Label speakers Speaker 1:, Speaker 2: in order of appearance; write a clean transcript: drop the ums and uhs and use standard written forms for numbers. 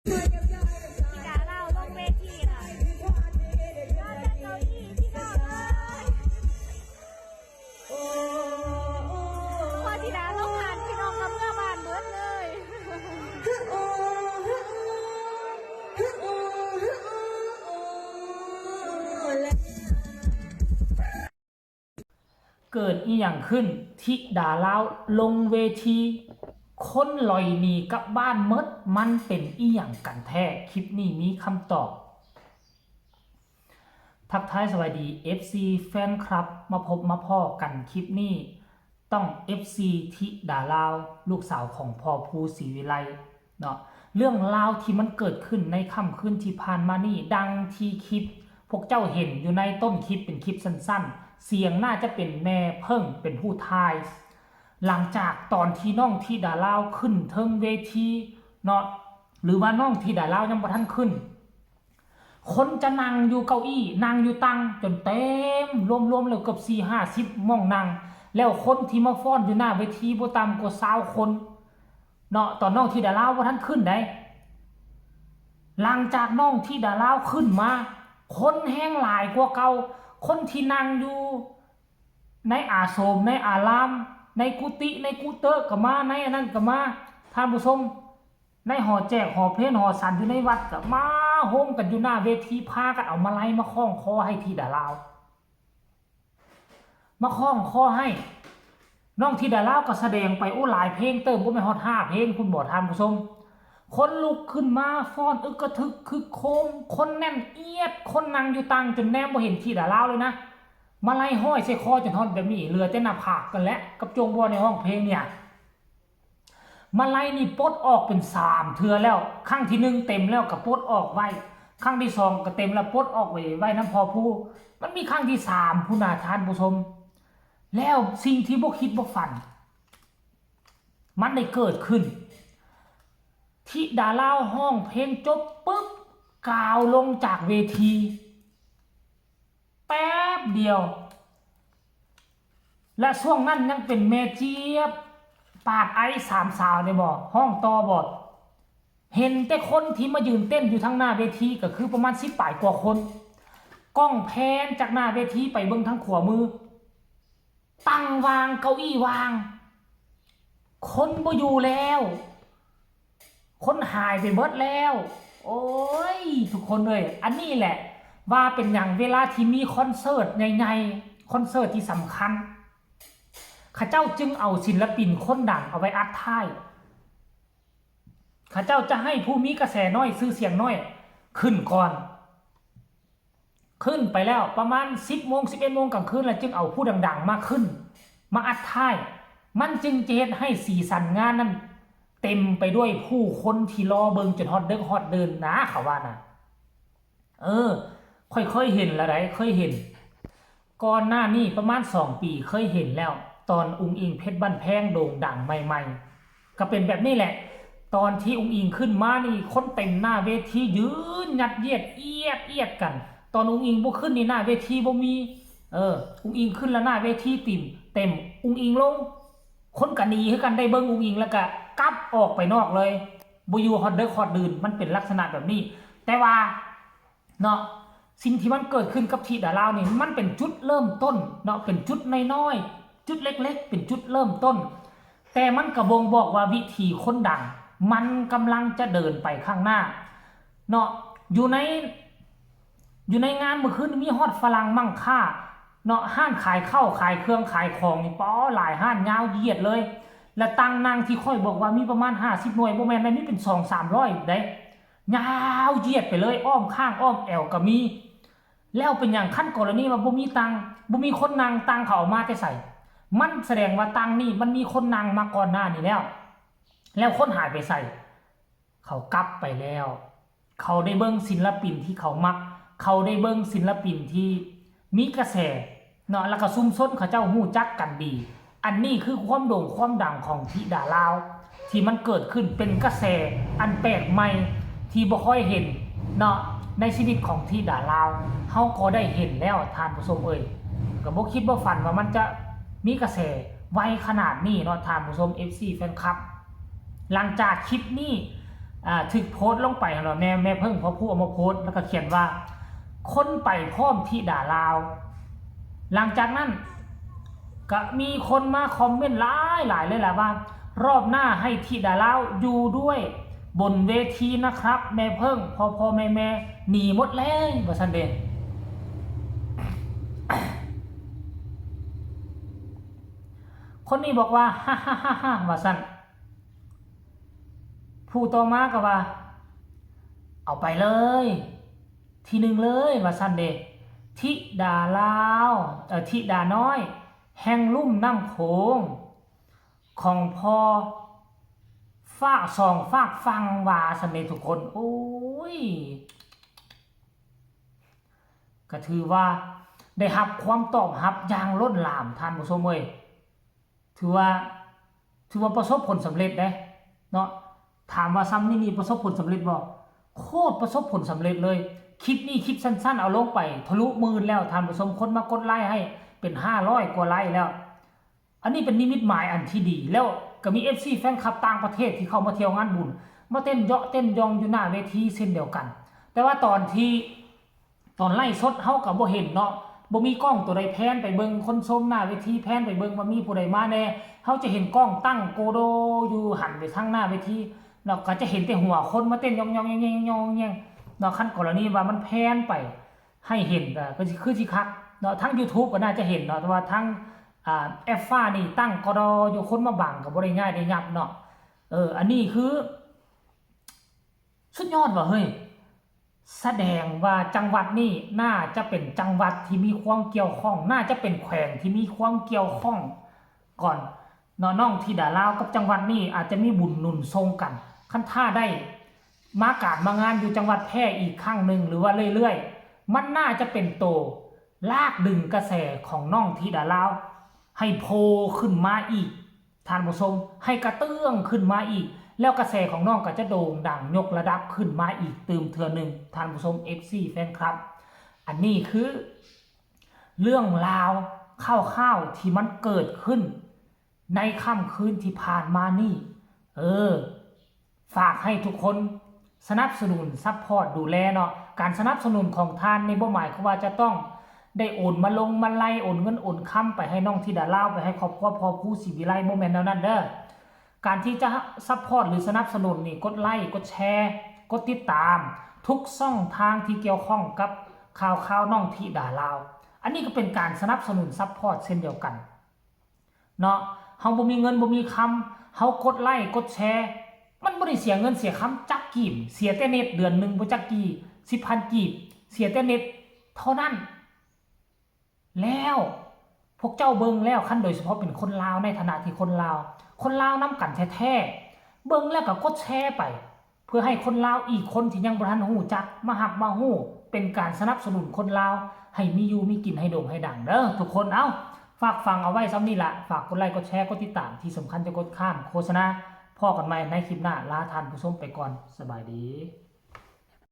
Speaker 1: อีกาเล่าลงเวทีน่ะยอดจากเก้าอี้พี่น้องเลยพอทีดาลงงานพี่น้องกับเมื่อบ้านเบิดเลย
Speaker 2: เกิดอีหยังขึ้นทิดาลาวลงเวทีคนลอยหนีกลับบ้านเมดมันเป็นอีหยังกันแท้คลิปนี้มีคำตอบทักทายสวัสดี FC แฟนคลับมาพบมาพ่อกันคลิปนี้ต้อง FC ทิดาลาวลูกสาวของพ่อภูศรีวิไลเนาะเรื่องราวที่มันเกิดขึ้นในค่ำคืนที่ผ่านมานี่ดังที่คลิปพวกเจ้าเห็นอยู่ในต้นคลิปเป็นคลิปสั้นๆเสียงน่าจะเป็นแม่เพิ่งเป็นผู้ทายหลังจากตอนที่น้องทิดาลาวขึ้นเทิงเวทีเนาะหรือว่าน้องทิดาลาวยังบ่ทันขึ้นคนจะนั่งอยู่เก้าอี้นั่งอยู่ตังจนเต็มรวมๆแล้วเกือบ4-50ม่องนั่งแล้วคนที่มาฟ้อนอยู่หน้าเวทีบ่ต่ำกว่า20คนเนาะตอนน้องทิดาลาวบ่ทันขึ้นได้หลังจากน้องทิดาลาวขึ้นมาคนแห้งหลายกว่าเก่าคนที่นั่งอยู่ในอาสมในอารามในกุฏิในกุเตอร์ก็มาในอันนั้นก็มาท่านผู้ชมในหอแจกหอเพลนหอสันอยู่ในวัดก็มาโฮมกันอยู่หน้าเวทีพากันเอามาไล่มาคล้องคอให้ทิดาลาวมาคล้องคอให้น้องทิดาลาวก็แสดงไปโอ้หลายเพลงเติมบ่แม่นฮอด5เพลงคุณบ่ท่านผู้ชมคนลุกขึ้นมาฟ้อนอึกกระทึกคึกโคมคนแน่นเอียดคนนั่งอยู่ตังจนแนมบ่เห็นทิดาลาวเลยนะมาไล่ห้อยใส่คอจนฮอดแบบนี้เหลือแต่หน้าผากกันแล้วกับจงบ่ในห้องเพลงเนี่ยมาไล่นี่ปลดออกเป็น3เทื่อแล้วครั้งที่1เต็มแล้วก็ปลดออกไว้ครั้งที่2ก็เต็มแล้วปลดออกไว้นำพอผู้มันมีครั้งที่3ผู้น่าทานผู้ชมแล้วสิ่งที่บ่คิดบ่ฝันมันได้เกิดขึ้นทิดาลาวห้องเพลงจบปึ๊บกล่าวลงจากเวทีแป๊บเดียวและช่วงนั้นยังเป็นแม่เจี๊ยบปาดไอ3สาวได้บ่ห้องต่อบ่เห็นแต่คนที่มายืนเต้นอยู่ทางหน้าเวทีก็คือประมาณ10ปลายกว่าคนกล้องแพนจากหน้าเวทีไปเบิ่งทางขวามือตั้งวางเก้าอี้วางคนบ่อยู่แล้วคนหายไปเบิดแล้วโอ้ยทุกคนเลยอันนี้แหละว่าเป็นอย่างเวลาที่มีคอนเสิร์ตใหญ่ๆคอนเสิร์ตที่สำคัญข้าเจ้าจึงเอาศิลปินคนดังเอาไว้อัดท้ายข้าเจ้าจะให้ผู้มีกระแสน้อยซื้อเสียงน้อยขึ้นก่อนขึ้นไปแล้วประมาณ10 โมง 11 โมงกลางคืนแล้วจึงเอาผู้ดังๆมาขึ้นมาอัดท้ายมันจึงจะเฮ็ดให้สีสันงานนั้นเต็มไปด้วยผู้คนที่รอเบิ่งจนฮอดดึกฮอดเดินนะเขาว่านะค่อยๆเห็นแล้วได้เคยเห็นก่อนหน้านี้ประมาณ2 ปีเคยเห็นแล้วตอนอุ๋งอิงเพชรบ้านแพงโด่งดังใหม่ๆก็เป็นแบบนี้แหละตอนที่อุ๋งอิงขึ้นมานี่คนเต็มหน้าเวทียืนยัดเยียดเอียดกันตอนอุ๋งอิงบ่ขึ้นนี่หน้าเวทีบ่มีอุ๋งอิงขึ้นแล้วหน้าเวทีเต็มอุ๋งอิงลงคนก็หนีคือกันได้เบิ่งอุ๋งอิงแล้วก็กลับออกไปนอกเลยบ่อยู่ฮอดเด้อฮอดดื่นมันเป็นลักษณะแบบนี้แต่ว่าเนาะสิ่งที่มันเกิดขึ้นกับทิดาลาวนี่มันเป็นจุดเริ่มต้นเนาะเป็นจุดน้อยๆจุดเล็กๆเป็นจุดเริ่มต้นแต่มันก็บ่งบอกว่าวิธีคนดังมันกำลังจะเดินไปข้างหน้าเนาะอยู่ในงานเมื่อคืนมีฮอดฝรั่งมั่งค่าเนาะห้านขายข้าวขายเครื่องขายของนี่ป้อหลายห้านยาวเหยียดเลยและตังนางที่ค่อยบอกว่ามีประมาณ50หน่วยบ่แม่นได้มีเป็น200-300ได้ยาวเหยียดไปเลยอ้อมข้างอ้อมแอวก็มีแล้วเป็นอย่างขั้นกรณีว่าบ่มีตังบ่มีคนนางตังเขาเอามาแต่ใส่มันแสดงว่าตังนี่มันมีคนนางมาก่อนหน้านี้แล้วคนหายไปใส่เขากลับไปแล้วเขาได้เบิ่งศิลปินที่เขามักเขาได้เบิ่งศิลปินที่มีกระแสเนาะแล้วก็ซุ่มซ้นเขาเจ้าฮู้จักกันดีอันนี้คือความโด่งความดังของทิดาลาวที่มันเกิดขึ้นเป็นกระแสอันแปลกใหม่ที่บ่ค่อยเห็นเนาะในชีวิตของทิดาลาวเฮาก็ได้เห็นแล้วท่านผู้ชมก็บ่คิดบ่ฝันว่ามันจะมีกระแสไวขนาดนี้เนาะท่านผู้ชม FC แฟนคลับหลังจากคลิปนี้ ถึกโพสต์ลงไปเนาะแม่เพิ่งพอผู้เอามาโพสต์แล้วก็เขียนว่าคนไปพร้อมที่ด่าลาวหลังจากนั้นก็มีคนมาคอมเมนต์หลายเลยแหละว่ารอบหน้าให้ที่ด่าลาวอยู่ด้วยบนเวทีนะครับแม่เพิ่งพอแม่หนีหมดแล้วว่าซั่นเด้คนนี้บอกว่าฮ่าว่าซั่นผู้ต่อมาก็ว่าเอาไปเลยทีหนึ่งเลยว่าซั่นเด้ทิดาลาวทิดาน้อยแห่งลุ่มน้ำโขงของพอฝากสองฝากฟังว่าซั่นเด้ทุกคนโอ้ยก็ถือว่าได้รับความตอบรับอย่างล้นหลามท่านผู้ชมเอ้ยถือว่าประสบผลสำเร็จเด้เนาะถามว่าซ้ำนี่ประสบผลสำเร็จบ่โคตรประสบผลสำเร็จเลยคลิปนี้คลิปสั้นๆเอาลงไปทะลุหมื่นแล้วท่านผู้ชมคนมากดไลค์ให้เป็น500กว่าไลค์แล้วอันนี้เป็นนิมิตหมายอันที่ดีแล้วก็มี FC แฟนคลับต่างประเทศที่เข้ามาเที่ยวงานบุญมาเต้นเยาะเต้นยองอยู่หน้าเวทีเช่นเดียวกันแต่ว่าตอนไล่สดเฮาก็บ่เห็นเนาะบ่มีกล้องตัวใดแพนไปเบิ่งคนชมหน้าเวทีแพนไปเบิ่งว่ามีผู้ใดมาแน่เฮาจะเห็นกล้องตั้งโกโดอยู่หันไปทางหน้าเวทีเราก็จะเห็นแต่หัวคนมาเต้นยองๆแยงๆเนาะคันกรณีว่ามันแพนไปให้เห็นก็คือสิคักเนาะทั้ง YouTube ก็น่าจะเห็นเนาะแต่ว่าทั้งแอฟฟ้านี่ตั้งกดอยู่คนมาบังก็บ่ได้ง่ายได้ยับเนาะอันนี้คือสุดยอดว่ะเฮ้ยแสดงว่าจังหวัดนี้น่าจะเป็นจังหวัดที่มีความเกี่ยวข้องน่าจะเป็นแขวงที่มีความเกี่ยวข้องก่อนน้องที่ดาลาวกับจังหวัดนี้อาจจะมีบุญหนุนทรงกันคันท่าได้มางานอยู่จังหวัดแพร่อีกครั้งหนึ่งหรือว่าเรื่อยๆมันน่าจะเป็นโตลากดึงกระแสของน้องที่ดาลาวให้โผล่ขึ้นมาอีกท่านผู้ชมให้กระเตื้องขึ้นมาอีกแล้วกระแสของน้องก็จะโด่งดังยกระดับขึ้นมาอีกตื่มเทื่อนึงท่านผู้ชม FC แฟนคลับอันนี้คือเรื่องราวข้าวๆที่มันเกิดขึ้นในค่ำคืนที่ผ่านมานี่ฝากให้ทุกคนสนับสนุนซัพพอร์ตดูแลเนาะการสนับสนุนของท่านในบ่หมายความว่าจะต้องได้โอนมาลงมาไล่โอนเงินโอนคำไปให้น้องที่ดาลาวไปให้ครอบครัวพอผู้ศิวิไลโมเมนต์นั้นเด้อการที่จะซัพพอร์ตหรือสนับสนุนนี่กดไลค์กดแชร์กดติดตามทุกช่องทางที่เกี่ยวข้องกับข่าวน้องที่ดาลาวอันนี้ก็เป็นการสนับสนุนซัพพอร์ตเช่นเดียวกันเนาะเฮาบ่มีเงินบ่มีคำเฮากดไลค์กดแชร์มันบ่ได้เสียเงินเสียคำจักกีบเสียแต่เน็ตเดือนนึงบ่จักกี่ 10,000 กีบเสียแต่เน็ตเท่านั้นแล้วพวกเจ้าเบิ่งแล้วคันโดยเฉพาะเป็นคนลาวในฐานะที่คนลาวนํกันแท้ๆเบิ่งแล้วก็กดแชร์ไปเพื่อให้คนลาวอีกคนที่ยังบ่ทันฮู้จักมาฮับมาฮู้เป็นการสนับสนุนคนลาวให้มีอยู่มีกินให้โด่งให้ดังเด้อทุกคนฝากฟังเอาไว้ซ้ำนี่ล่ะฝากกดไลค์กดแชร์กดติดตามที่สำคัญจะกดข้ามโฆษณาพอกันใหม่ในคลิปหน้าลาท่านผู้ชมไปก่อนสบายดี